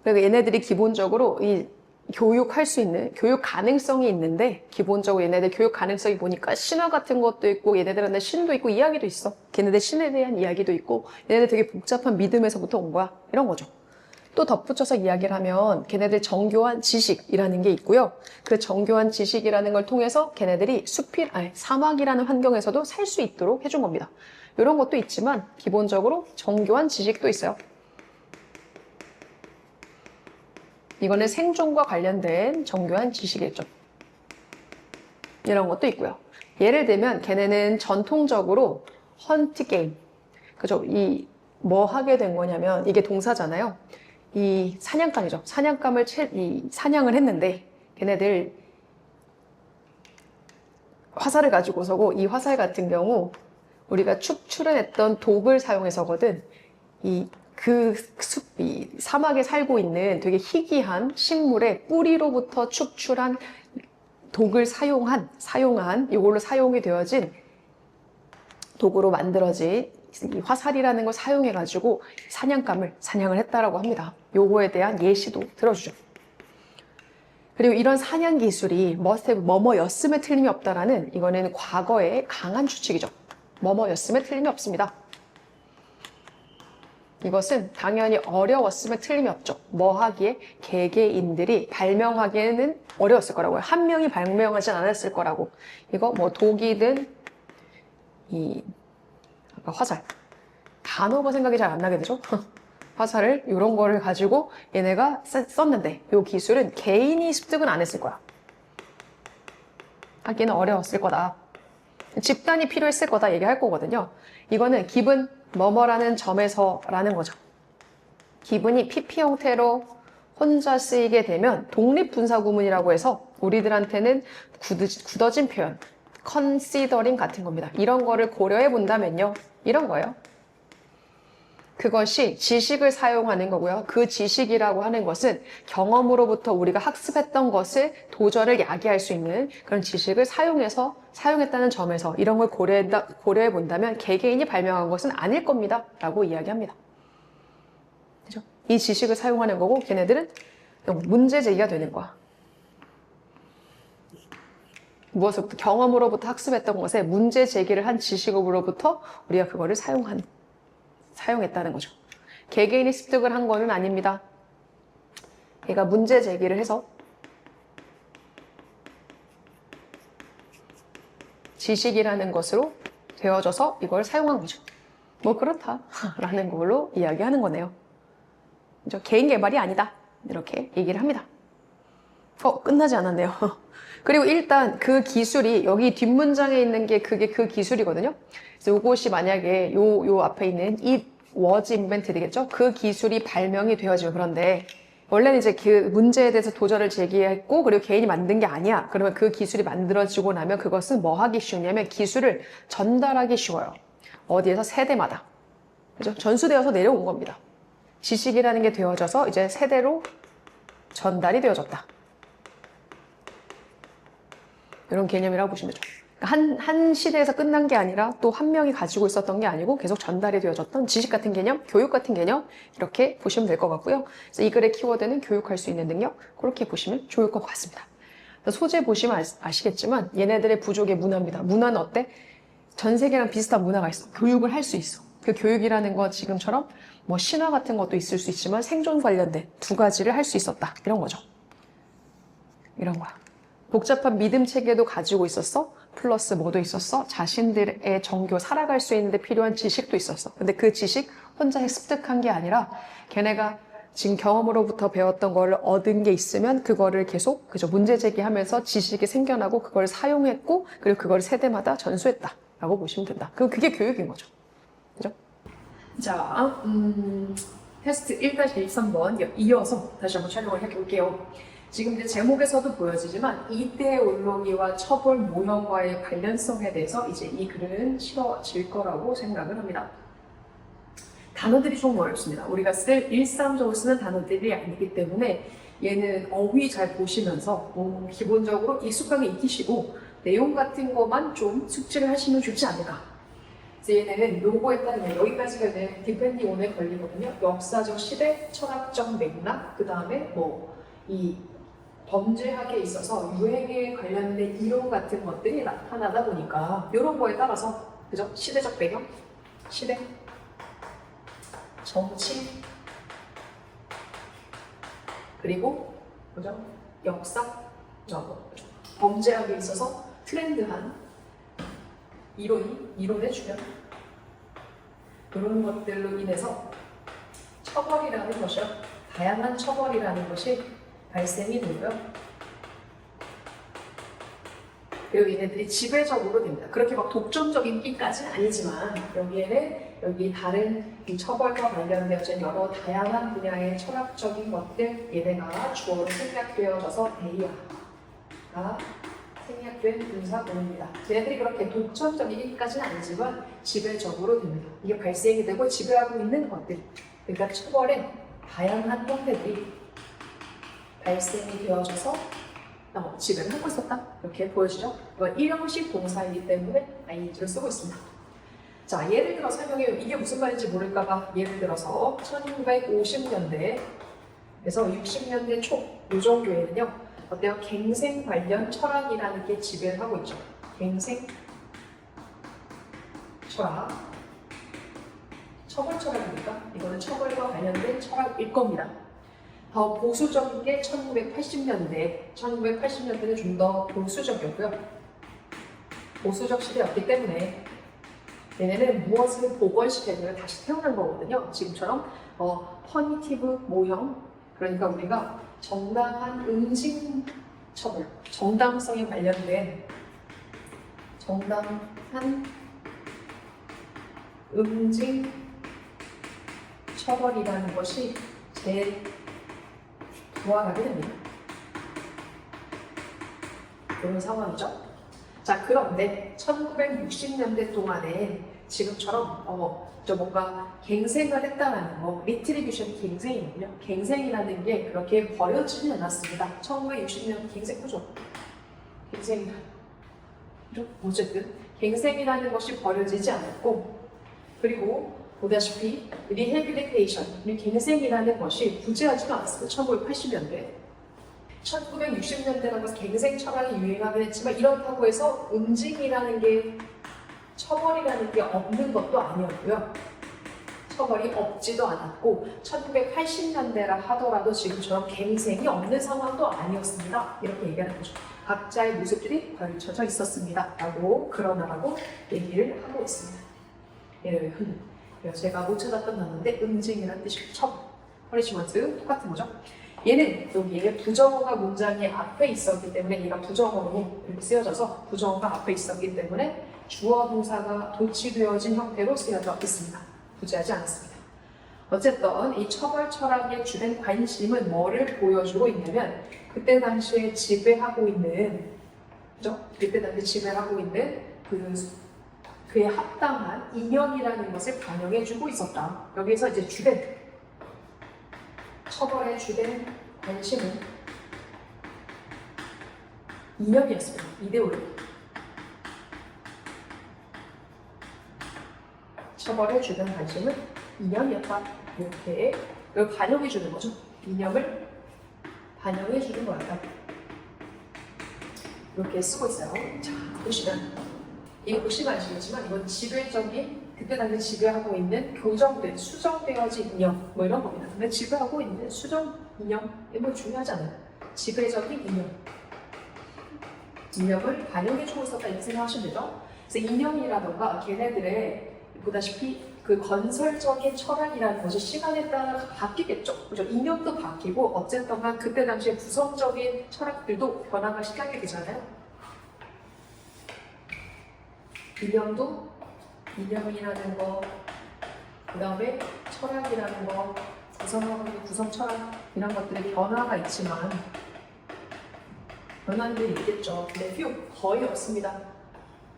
그러니까 얘네들이 기본적으로 이 교육할 수 있는, 교육 가능성이 있는데, 기본적으로 얘네들 교육 가능성이 보니까 신화 같은 것도 있고, 얘네들한테 신도 있고, 이야기도 있어. 걔네들 신에 대한 이야기도 있고, 얘네들 되게 복잡한 믿음에서부터 온 거야. 이런 거죠. 또 덧붙여서 이야기를 하면, 걔네들 정교한 지식이라는 게 있고요. 그 정교한 지식이라는 걸 통해서 걔네들이 사막이라는 환경에서도 살 수 있도록 해준 겁니다. 이런 것도 있지만, 기본적으로 정교한 지식도 있어요. 이거는 생존과 관련된 정교한 지식이겠죠. 이런 것도 있고요. 예를 들면 걔네는 전통적으로 헌트 게임, 그죠? 뭐 하게 된 거냐면 이게 동사잖아요. 이 사냥감이죠. 사냥을 했는데 걔네들 화살을 가지고 서고, 이 화살 같은 경우 우리가 출현했던 독을 사용해서거든. 이 사막에 살고 있는 되게 희귀한 식물의 뿌리로부터 축출한 독을 사용한 이걸로 사용이 되어진 독으로 만들어진 이 화살이라는 걸 사용해가지고 사냥을 했다라고 합니다. 요거에 대한 예시도 들어주죠. 그리고 이런 사냥 기술이 뭐뭐였음에 틀림이 없다라는, 이거는 과거의 강한 추측이죠. 뭐뭐였음에 틀림이 없습니다. 이것은 당연히 어려웠음에 틀림이 없죠. 뭐 하기에 개개인들이 발명하기에는 어려웠을 거라고요. 한 명이 발명하진 않았을 거라고. 이거 뭐 독이든 아까 화살, 단어가 생각이 잘 안 나게 되죠. 화살을 이런 거를 가지고 얘네가 썼는데 이 기술은 개인이 습득은 안 했을 거야. 하기는 어려웠을 거다. 집단이 필요했을 거다 얘기할 거거든요. 이거는 기분 뭐뭐라는 점에서라는 거죠. 기분이 PP 형태로 혼자 쓰이게 되면 독립분사구문이라고 해서 우리들한테는 굳어진 표현, considering 같은 겁니다. 이런 거를 고려해 본다면요. 이런 거예요. 그것이 지식을 사용하는 거고요. 그 지식이라고 하는 것은 경험으로부터 우리가 학습했던 것을 도저를 야기할 수 있는 그런 지식을 사용했다는 점에서 이런 걸 고려해 본다면 개개인이 발명한 것은 아닐 겁니다. 라고 이야기합니다. 그죠? 이 지식을 사용하는 거고 걔네들은 문제 제기가 되는 거야. 무엇으로부터? 경험으로부터 학습했던 것에 문제 제기를 한 지식으로부터 우리가 그거를 사용했다는 거죠. 개개인이 습득을 한 거는 아닙니다. 얘가 문제 제기를 해서 지식이라는 것으로 되어져서 이걸 사용한 거죠. 뭐 그렇다라는 걸로 이야기하는 거네요. 그죠? 개인 개발이 아니다. 이렇게 얘기를 합니다. 끝나지 않았네요. 그리고 일단 그 기술이 여기 뒷문장에 있는 게 그게 그 기술이거든요. 그래서 이것이 만약에 요 앞에 있는 it was invented 되겠죠? 그 기술이 발명이 되어지고, 그런데 원래는 이제 그 문제에 대해서 도전을 제기했고 그리고 개인이 만든 게 아니야. 그러면 그 기술이 만들어지고 나면 그것은 뭐 하기 쉬우냐면 기술을 전달하기 쉬워요. 어디에서? 세대마다. 그죠? 전수되어서 내려온 겁니다. 지식이라는 게 되어져서 이제 세대로 전달이 되어졌다. 이런 개념이라고 보시면 되죠. 그러니까 한 시대에서 끝난 게 아니라 또 한 명이 가지고 있었던 게 아니고 계속 전달이 되어졌던 지식 같은 개념, 교육 같은 개념, 이렇게 보시면 될 것 같고요. 그래서 이 글의 키워드는 교육할 수 있는 능력, 그렇게 보시면 좋을 것 같습니다. 소재 보시면 아시겠지만 얘네들의 부족의 문화입니다. 문화는 어때? 전 세계랑 비슷한 문화가 있어. 교육을 할 수 있어. 그 교육이라는 건 지금처럼 뭐 신화 같은 것도 있을 수 있지만 생존 관련된 두 가지를 할 수 있었다. 이런 거죠. 이런 거야. 복잡한 믿음 체계도 가지고 있었어. 플러스 뭐도 있었어. 자신들의 정교, 살아갈 수 있는데 필요한 지식도 있었어. 근데 그 지식 혼자 습득한 게 아니라 걔네가 지금 경험으로부터 배웠던 거를 얻은 게 있으면 그거를 계속 문제 제기하면서 지식이 생겨나고 그걸 사용했고 그리고 그걸 세대마다 전수했다라고 보시면 된다. 그게 교육인 거죠. 그죠? 자, 테스트 1-13번 이어서 다시 한번 촬영을 해볼게요. 지금 이제 제목에서도 보여지지만 이데올로기와 처벌 모형과의 관련성에 대해서 이제 이 글은 실어질 거라고 생각을 합니다. 단어들이 좀 어렵습니다. 우리가 일상적으로 쓰는 단어들이 아니기 때문에 얘는 어휘 잘 보시면서 기본적으로 익숙하게 익히시고 내용 같은 것만 좀 숙지를 하시면 좋지 않을까 얘네는 요거에 따르면 여기까지가 이제 디펜딩 온에 걸리거든요. 역사적 시대, 철학적 맥락, 그 다음에 뭐 이 범죄학에 있어서 유행에 관련된 이론 같은 것들이 나타나다 보니까 이런 거에 따라서 그죠? 시대적 배경, 시대, 정치, 그리고 그죠? 역사, 범죄학에 있어서 트렌드한 이론의 주변 이런 것들로 인해서 처벌이라는 것이요, 다양한 처벌이라는 것이 발생이 되고요. 그리고 얘네들이 지배적으로 됩니다. 그렇게 막 독점적인 끼까지는 아니지만 여기에는 여기 다른 이 처벌과 관련되어진 여러 다양한 분야의 철학적인 것들 얘네가 주어로 생략되어져서 데이아가 생략된 분사구문입니다. 얘네들이 그렇게 독점적인 끼까지는 아니지만 지배적으로 됩니다. 이게 발생이 되고 지배하고 있는 것들, 그러니까 처벌의 다양한 형태들이 발생이 되어져서 지배를 하고 있었다. 이렇게 보여지죠? 이건 일형식 동사이기 때문에 ing를 쓰고 있습니다. 자, 예를 들어 설명해요. 이게 무슨 말인지 모를까봐 예를 들어서 1950년대에서 60년대 초 이 정도에는요. 어때요? 갱생 관련 철학이라는 게 지배를 하고 있죠. 갱생 철학. 처벌 철학이니까 이거는 처벌과 관련된 철학일 겁니다. 더 보수적인 게 1980년대. 1980년대는 좀 더 보수적이었고요. 보수적 시대였기 때문에 얘네는 무엇을 복원시켜야 다시 태어난 거거든요. 지금처럼 퍼니티브 모형, 그러니까 우리가 정당한 응징 처벌, 정당성에 관련된 정당한 응징 처벌이라는 것이 부활하게 됩니다. 그런 상황이죠. 자, 그런데 1960년대 동안에 지금처럼 뭔가 갱생을 했다라는 거, 리트리뷰션 갱생이거든요. 갱생이라는 게 그렇게 버려지지 않았습니다. 1960년 갱생하죠. 갱생이라는 어쨌든 갱생이라는 것이 버려지지 않았고, 그리고 보다시피 리해빌리테이션, 갱생이라는 것이 부재하지도 않았습니다. 1980년대. 1960년대라고 해서 갱생 철학이 유행하긴 했지만 이렇다고 해서 응징이라는 게, 처벌이라는 게 없는 것도 아니었고요. 처벌이 없지도 않았고 1980년대라 하더라도 지금처럼 갱생이 없는 상황도 아니었습니다. 이렇게 얘기하는 거죠. 각자의 모습들이 걸쳐져 있었습니다. 라고 그러나라고 얘기를 하고 있습니다. 제가 못 찾았던 단어인데 응징이라는 뜻이 처벌, 퍼니시먼트 똑같은 거죠. 얘는 여기에 부정어가 문장의 앞에 있었기 때문에 얘가 부정어로 이렇게 쓰여져서 부정어가 앞에 있었기 때문에 주어 동사가 도치되어진 형태로 쓰여져 있습니다. 부재하지 않았습니다. 어쨌든 이 처벌 철학의 주된 관심은 뭐를 보여주고 있냐면 그때 당시에 지배하고 있는, 그죠? 그때 당시에 지배하고 있는 그에 합당한 이념이라는 것을 반영해주고 있었다. 여기서 이제 주된 처벌의 주된 관심은 이념이었습니다. 이데올로기. 처벌의 주된 관심은 이념이었다. 이렇게 이걸 반영해주는 거죠. 이념을 반영해주는 거였다. 이렇게 쓰고 있어요. 자, 보시면 이거 보시면 아시겠지만 이건 지배적인, 그때 당시 지배하고 있는 교정된, 수정되어진 이념 뭐 이런 겁니다. 근데 지배하고 있는 수정 이념, 이거 중요하지 않아요. 지배적인 이념, 이념을 반영해주고 있었다 이렇게 생각하시면 되죠. 그래서 이념이라던가 걔네들의 보다시피 그 건설적인 철학이라는 것이 시간에 따라 바뀌겠죠. 그죠? 이념도 바뀌고 어쨌든 그때 당시에 구성적인 철학들도 변화가 시작하게 되잖아요. 이념이라는 거, 그 다음에 철학이라는 거, 구성 철학 이런 것들의 변화가 있지만 변화들이 있겠죠. 근데 거의 없습니다.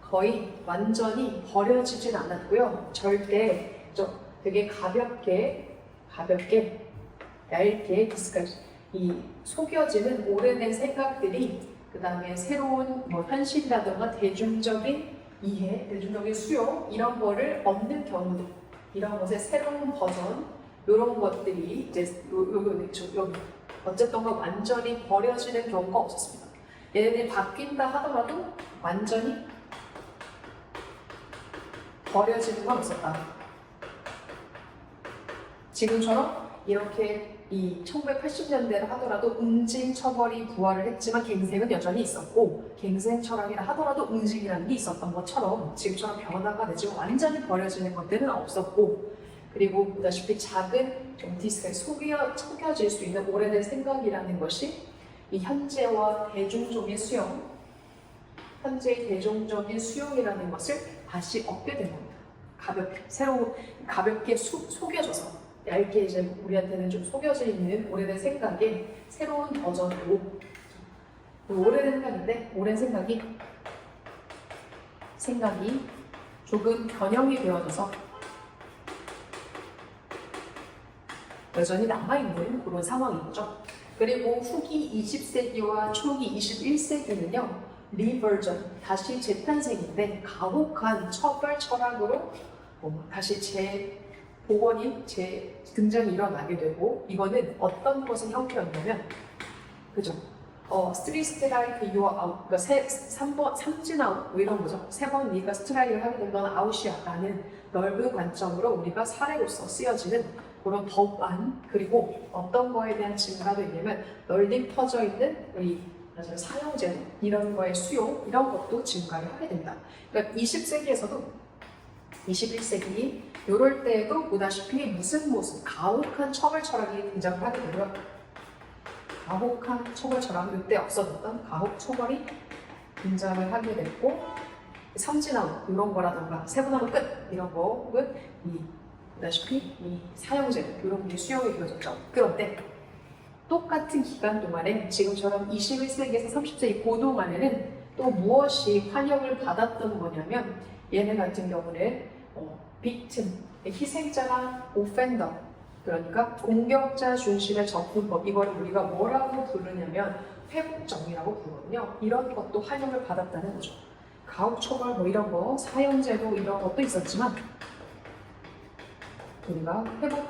거의 완전히 버려지진 않았고요. 절대 되게 가볍게 얇게 이 속여지는 오래된 생각들이 그 다음에 새로운 현실이라든가 대중적인 이해, 대중적인 수용 이런 거를 얻는 경우도 이런 것의 새로운 버전 이런 것들이 이제 여기 어쨌든 완전히 버려지는 경우가 없었습니다. 얘네들이 바뀐다 하더라도 완전히 버려지는 건 없었다. 지금처럼 이렇게 이 1980년대를 하더라도 응징 처벌이 부활을 했지만 갱생은 여전히 있었고 갱생 철학이라 하더라도 응징이라는 게 있었던 것처럼 지금처럼 변화가 되지 완전히 버려지는 것들은 없었고 그리고 보다시피 작은 좀 디스크에 속여질 수 있는 오래된 생각이라는 것이 이 현재와 대중적인 수용 현재의 대중적인 수용이라는 것을 다시 얻게 된 겁니다. 가볍게 속여져서 얇게 이제 우리한테는 좀 속여져 있는 오래된 생각의 새로운 버전으로 오래된 생각인데 오랜 생각이 조금 변형이 되어져서 여전히 남아있는 그런 상황인 거죠. 그리고 후기 20세기와 초기 21세기는요 리버전, 다시 재탄생인데 가혹한 처벌 철학으로 다시 재복원이 재등장이 일어나게 되고 이거는 어떤 것의 형태였냐면 그죠? 쓰리 스트라이크 유어 아웃 그러니까 3진 아웃 뭐 이런 거죠. 3번 네가 스트라이크를 하게 되면 넌 아웃이야 라는 넓은 관점으로 우리가 사례로서 쓰여지는 그런 법안 그리고 어떤 거에 대한 증가도 있냐면 널리 퍼져 있는 이 사형제 이런 거의 수용 이런 것도 증가를 하게 됩니다. 그러니까 20세기에서도 21세기 이럴 때에도 보다시피 무슨 가혹한 처벌 철학이 등장을 하게 되고요. 가혹한 처벌 철학 이때 없어졌던 가혹 처벌이 등장을 하게 됐고 삼진아웃 이런 거라던가 세분하고 끝 이런 거 혹은 보다시피 이 사형제 이런 게 수용이 되어졌죠. 그런데 똑같은 기간 동안에 지금처럼 21세기에서 30세기 그 동안에는 또 무엇이 환영을 받았던 거냐면 얘네 같은 경우는 빅튼, 희생자나 오펜더 그러니까 공격자 중심의 접근법 이거를 우리가 뭐라고 부르냐면 회복정의라고 부르거든요. 이런 것도 환영을 받았다는 거죠. 가혹처벌 뭐 이런 거, 사형제도 이런 것도 있었지만 우리가 회복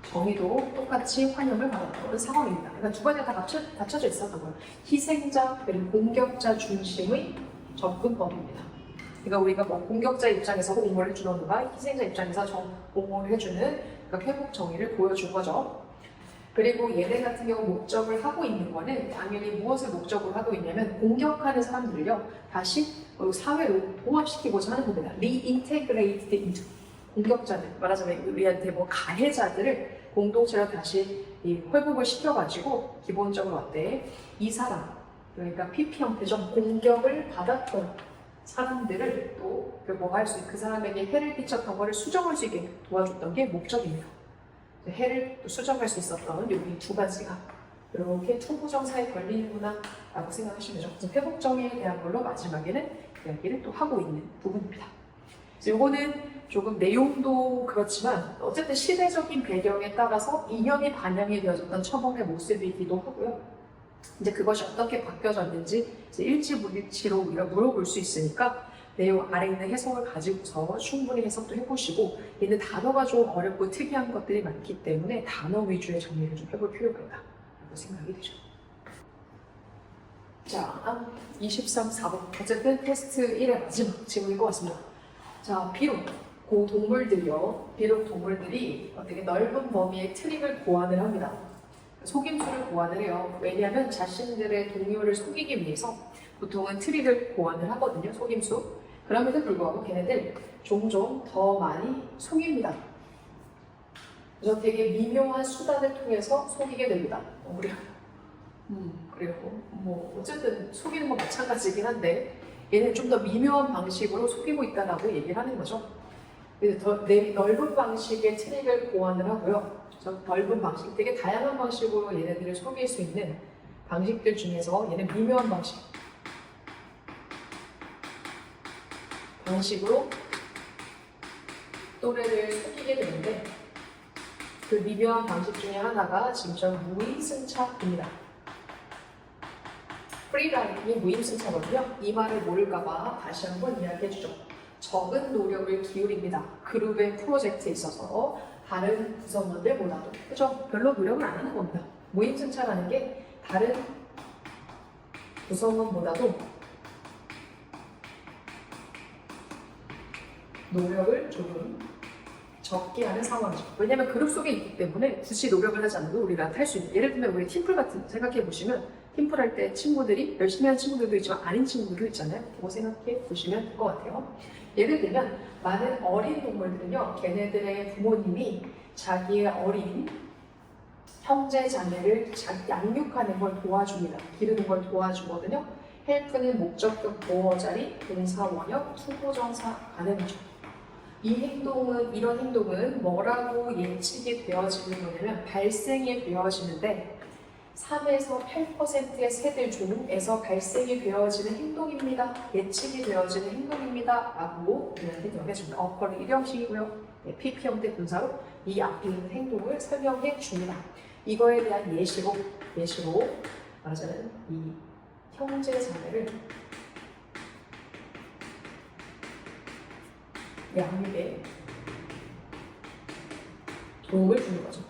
정의도 똑같이 환영을 받았던 상황입니다. 그러니까 두 가지가 다 갖춰져 있었던 거예요. 희생자 그리고 공격자 중심의 접근법입니다. 그러니까 우리가 뭐 공격자 입장에서 옹호를 해주던가 희생자 입장에서 옹호를 해주는 그러니까 회복 정의를 보여준 거죠. 그리고 얘네 같은 경우 목적을 하고 있는 거는 당연히 무엇을 목적으로 하고 있냐면 공격하는 사람들을요 다시 사회로 봉합시키고자 하는 겁니다. reintegrated into 공격자들 말하자면 우리한테 뭐 가해자들을 공동체로 다시 회복을 시켜가지고 기본적으로 어때? 이 사람 그러니까 PP 형태죠. 공격을 받았던 사람들을 또 뭐 할 수 있는 그 사람에게 해를 끼쳤던 거를 수정할 수 있게 도와줬던 게 목적입니다. 해를 또 수정할 수 있었던 여기 두 가지가 이렇게 투부정사에 걸리는구나 라고 생각하시면 되죠. 그래서 회복정의에 대한 걸로 마지막에는 이야기를 또 하고 있는 부분입니다. 이거는 조금 내용도 그렇지만 어쨌든 시대적인 배경에 따라서 이념이 반영이 되어졌던 처벌의 모습이기도 하고요. 이제 그것이 어떻게 바뀌어졌는지 이제 일지불일치로 우리가 물어볼 수 있으니까 내용 아래 있는 해석을 가지고서 충분히 해석도 해보시고 얘는 단어가 좀 어렵고 특이한 것들이 많기 때문에 단어 위주의 정리를 좀 해볼 필요가 있다 라고 생각이 되죠. 자, 23, 4번 어쨌든 테스트 1의 마지막 질문인 것 같습니다. 자, 비록 동물들이 어떻게 넓은 범위의 트릭을 고안을 합니다. 속임수를 고안을 해요. 왜냐하면 자신들의 동료를 속이기 위해서 보통은 트릭을 고안을 하거든요. 속임수. 그럼에도 불구하고 걔네들 종종 더 많이 속입니다. 그래서 되게 미묘한 수단을 통해서 속이게 됩니다. 그리고 뭐 어쨌든 속이는 건 마찬가지긴 한데 얘는 좀 더 미묘한 방식으로 속이고 있다라고 얘기를 하는 거죠. 그래서 더 넓은 방식의 트릭을 고안을 하고요. 넓은 방식, 되게 다양한 방식으로 얘네들을 속일 수 있는 방식들 중에서 얘는 미묘한 방식으로 또래를 속이게 되는데 그 미묘한 방식 중에 하나가 지금처럼 무의승차입니다. 프리라이딩이 무임승차거든요. 이 말을 모를까봐 다시 한번 이야기해주죠. 적은 노력을 기울입니다. 그룹의 프로젝트에 있어서 다른 구성원들보다도. 그죠? 별로 노력을 안 하는 겁니다. 무임승차라는 게 다른 구성원보다도 노력을 조금 적게 하는 상황이죠. 왜냐하면 그룹 속에 있기 때문에 굳이 노력을 하지 않아도 우리가 탈 수 있는, 예를 들면 우리 팀플 같은 거 생각해 보시면 팀플 할 때 친구들이 열심히 하는 친구들도 있지만 아닌 친구들도 있잖아요. 그거 생각해 보시면 될 것 같아요. 예를 들면 많은 어린 동물들은요, 걔네들의 부모님이 자기의 어린 형제 자매를 양육하는 걸 도와줍니다. 기르는 걸 도와주거든요. 헬프는 목적격 보어 자리, 동사 원형, 투부정사 가능이죠. 이런 행동은 뭐라고 예측이 되어지는 거냐면 발생이 되어지는데 3에서 8%의 세대 중에서 발생이 되어지는 행동입니다. 예측이 되어지는 행동입니다. 라고 우리한테 정해줍니다. 어퍼는 일형식이고요. 네, PP 형태 분사로 이 앞에 있는 행동을 설명해 줍니다. 이거에 대한 예시로 말하자면 이 형제 자매를 양육에 도움을 주는 거죠.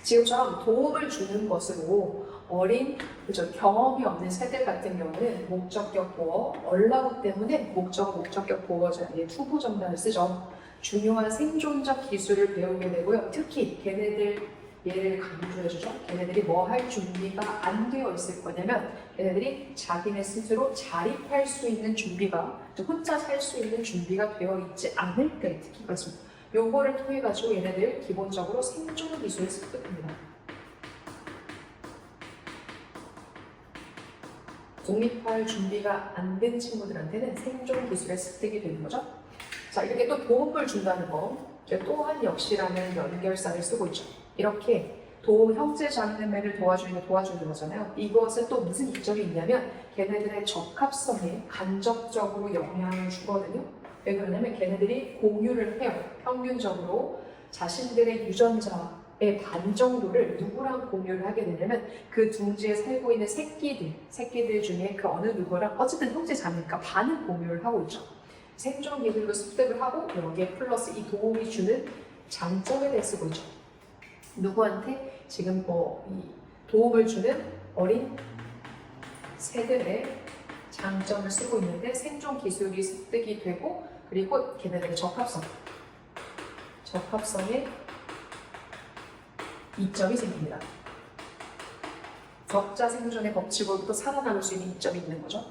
지금처럼 도움을 주는 것으로 어린, 그죠, 경험이 없는 세대 같은 경우는 목적격 보어, 얼라고 때문에 목적격 보어 자리에 투부 정단을 쓰죠. 중요한 생존적 기술을 배우게 되고요. 특히 걔네들 얘를 강조해주죠. 걔네들이 뭐 할 준비가 안 되어 있을 거냐면 걔네들이 자기네 스스로 자립할 수 있는 준비가, 혼자 살 수 있는 준비가 되어 있지 않을 때 특히 그렇습니다. 요거를 통해 가지고 얘네들 기본적으로 생존 기술을 습득합니다. 독립할 준비가 안 된 친구들한테는 생존 기술의 습득이 되는 거죠. 자, 이렇게 또 도움을 준다는 거, 또한 역시라는 연결사를 쓰고 있죠. 이렇게 형제 자매를 도와주는 거잖아요. 이것은 또 무슨 이점이 있냐면 걔네들의 적합성에 간접적으로 영향을 주거든요. 왜 그러냐면 걔네들이 공유를 해요. 평균적으로 자신들의 유전자의 반 정도를 누구랑 공유를 하게 되냐면 그 둥지에 살고 있는 새끼들 중에 그 어느 누구랑 어쨌든 형제 자매니까 반은 공유를 하고 있죠. 생존 기술도 습득을 하고 여기에 플러스 이 도움이 주는 장점에 대해 쓰고 있죠. 누구한테 지금 이 도움을 주는 어린 새들의 장점을 쓰고 있는데 생존 기술이 습득이 되고 그리고 걔네들의 적합성에 이점이 생깁니다. 적자 생존의 법칙으로부터 살아남을 수 있는 이점이 있는 거죠.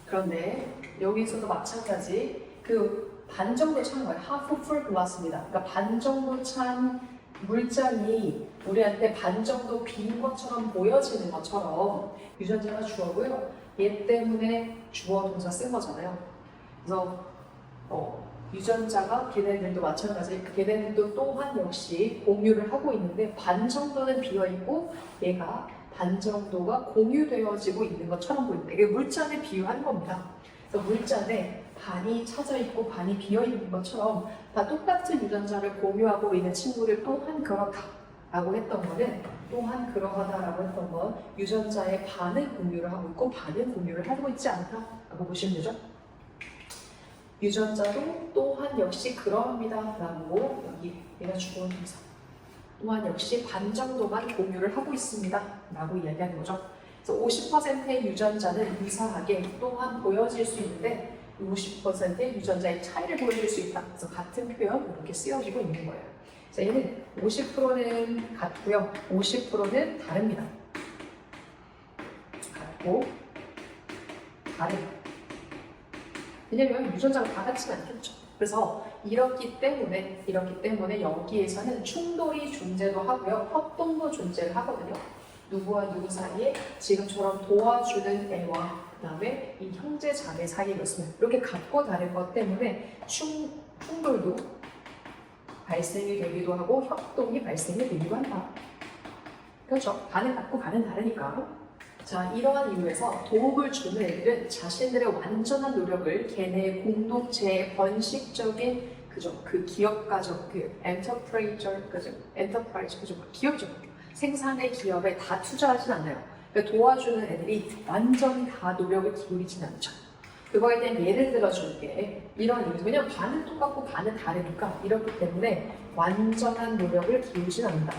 그런데 여기서도 마찬가지 그 반 정도 찬 거예요. half full glass입니다. 그러니까 반 정도 찬 물잔이 우리한테 반 정도 빈 것처럼 보여지는 것처럼 유전자가 주어고요. 얘 때문에 주어 동사 쓴 거잖아요. 그래서 유전자가 걔네들도 마찬가지, 걔네들도 또한 역시 공유를 하고 있는데 반 정도는 비어있고 얘가 반 정도가 공유되어지고 있는 것처럼 보입니다. 이게 물잔에 비유한 겁니다. 그래서 물잔에 반이 차져있고 반이 비어있는 것처럼 다 똑같은 유전자를 공유하고 있는 친구들 또한 그렇다라고 했던 거는 또한 그러하다라고 했던 건 유전자의 반을 공유를 하고 있고 반은 공유를 하고 있지 않다라고 보시면 되죠. 유전자도 또한 역시 그러합니다 라고 여기 얘가 주어진 동사 또한 역시 반 정도만 공유를 하고 있습니다 라고 이야기하는 거죠. 그래서 50%의 유전자는 유사하게 또한 보여질 수 있는데 50%의 유전자의 차이를 보여줄 수 있다. 그래서 같은 표현 이렇게 쓰여지고 있는 거예요. 자, 얘는 50%는 같고요. 50%는 다릅니다. 같고 다릅니다. 왜냐면 유전자가 다 같지는 않겠죠. 그래서 이렇기 때문에 여기에서는 충돌이 존재도 하고요. 협동도 존재를 하거든요. 누구와 누구 사이에 지금처럼 도와주는 애와 그 다음에 이 형제 자매 사이에 그렇습니다. 이렇게 같고 다른 것 때문에 충돌도 발생이 되기도 하고 협동이 발생이 되기도 한다. 그렇죠. 반은 같고 반은 다르니까. 자, 이러한 이유에서 도움을 주는 애들은 자신들의 완전한 노력을 걔네의 공동체의 번식적인 그 기업 가정, 엔터프라이즈, 기업이죠. 생산의 기업에 다 투자하진 않아요. 그러니까 도와주는 애들이 완전히 다 노력을 기울이진 않죠. 그거에 대한 예를 들어줄게. 이런 의미. 왜냐면 반은 똑같고 반은 다르니까. 이렇기 때문에 완전한 노력을 기울이진 않는다.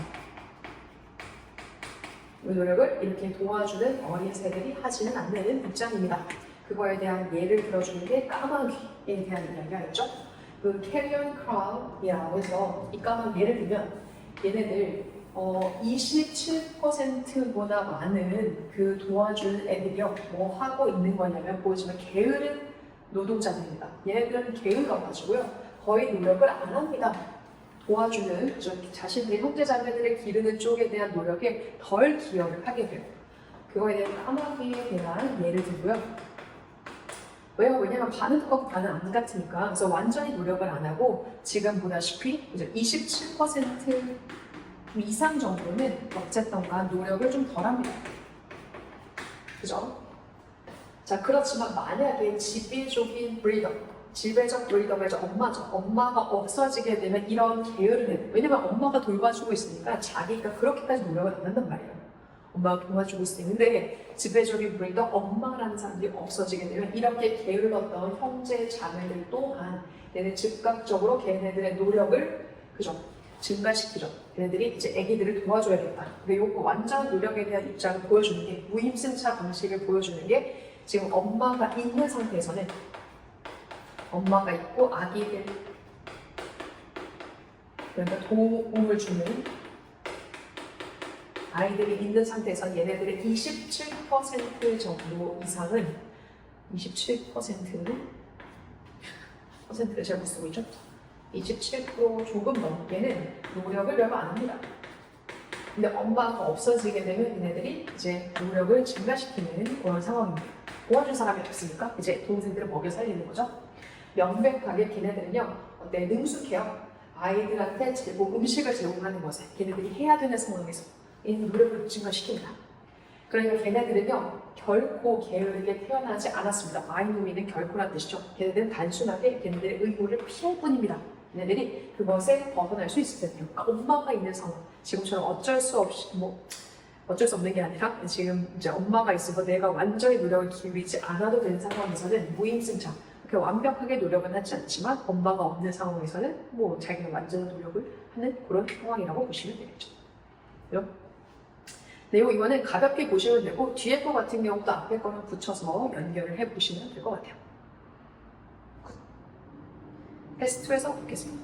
그 노력을 이렇게 도와주는 어린 새들이 하지는 않는 입장입니다. 그거에 대한 예를 들어주는 게 까마귀에 대한 이야기였죠. 그 캐리언 크라운이라고 해서 이 까마귀 예를 들면 얘네들 27%보다 많은 그 도와주는 애들이요. 뭐 하고 있는 거냐면 보시면 게으른 노동자들입니다. 얘네들은 게을러가지고요. 거의 노력을 안 합니다. 도와주는 자신들의 형제자매들을 기르는 쪽에 대한 노력에 덜 기여를 하게 돼요. 그거에 대한 까마귀에 대한 예를 들고요. 왜냐면 반은 똑같고 반은 안 같으니까. 그래서 완전히 노력을 안 하고 지금 보다시피 이제 27% 이상 정도는 어쨌든 간 노력을 좀 덜 합니다. 그죠? 자, 그렇지만 만약에 지배적인 브리더, 지배적 브리더가 이제 엄마죠. 엄마가 없어지게 되면 이런 게으른 애들. 왜냐면 엄마가 돌봐주고 있으니까 자기가 그렇게까지 노력을 안 한단 말이에요. 엄마가 도와주고 있는데 지배적인 브리더, 엄마라는 사람들이 없어지게 되면 이렇게 게을렀던 형제 자매들 또한 얘네 즉각적으로 걔네들의 노력을 그죠? 증가시키죠. 얘네들이 이제 아기들을 도와줘야겠다. 근데 요거 완전 노력에 대한 입장을 보여주는 게 무임승차 방식을 보여주는 게 지금 엄마가 있는 상태에서는 엄마가 있고 아기들 그러니까 도움을 주는 아이들이 있는 상태에서 얘네들의 27% 정도 이상은 27%는 퍼센트를 잘못 쓰고 있죠? 27% 조금 넘게는 노력을 별로 안 합니다. 근데 엄마가 없어지게 되면 얘네들이 이제 노력을 증가시키는 그런 상황입니다. 도와줄 사람이 없으니까 이제 동생들을 먹여 살리는 거죠. 명백하게 걔네들은요, 능숙해요. 아이들한테 음식을 제공하는 것에 걔네들이 해야 되는 상황에서 이 노력을 증가시킵니다. 그러니까 걔네들은요, 결코 게으르게 태어나지 않았습니다. 마이노미는 결코란 뜻이죠. 걔네들은 단순하게 걔네들의 의무를 피할 뿐입니다. 얘네들이 그것에 벗어날 수 있을 텐데요. 그러니까 엄마가 있는 상황, 지금처럼 어쩔 수 없는 게 아니라 지금 이제 엄마가 있어서 내가 완전히 노력을 기울이지 않아도 되는 상황에서는 무임승차, 그렇게 완벽하게 노력은 하지 않지만 엄마가 없는 상황에서는 뭐 자기가 완전한 노력을 하는 그런 상황이라고 보시면 되겠죠. 내용 이거는 가볍게 보시면 되고 뒤에 거 같은 경우도 앞에 거랑 붙여서 연결을 해보시면 될 것 같아요. 테스트 2에서 뵙겠습니다.